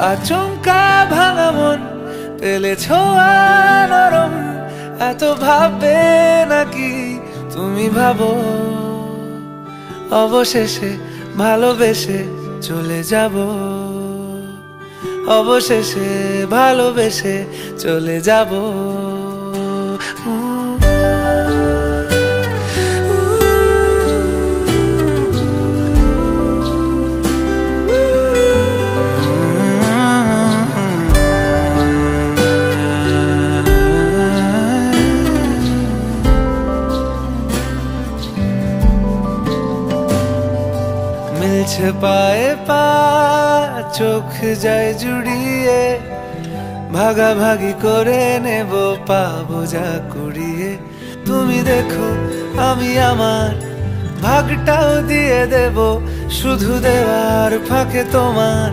আচমকা ভাঙা মন পেলে ছোঁয়া নরম, এত ভাববে নাকি তুমি ভাবো অবশেষে ভালোবেসে চলে যাব, অবশেষে ভালোবেসে চলে যাব। মিলছে পায়ে পা, চোখ যায় জুড়িয়ে, ভাগাভাগি করে নেব পাবো যা কুড়িয়ে। তুমি দেখো আমি আমার ভাগটাও দিয়ে দেব, শুধু দেওয়ার ফাঁকে তোমার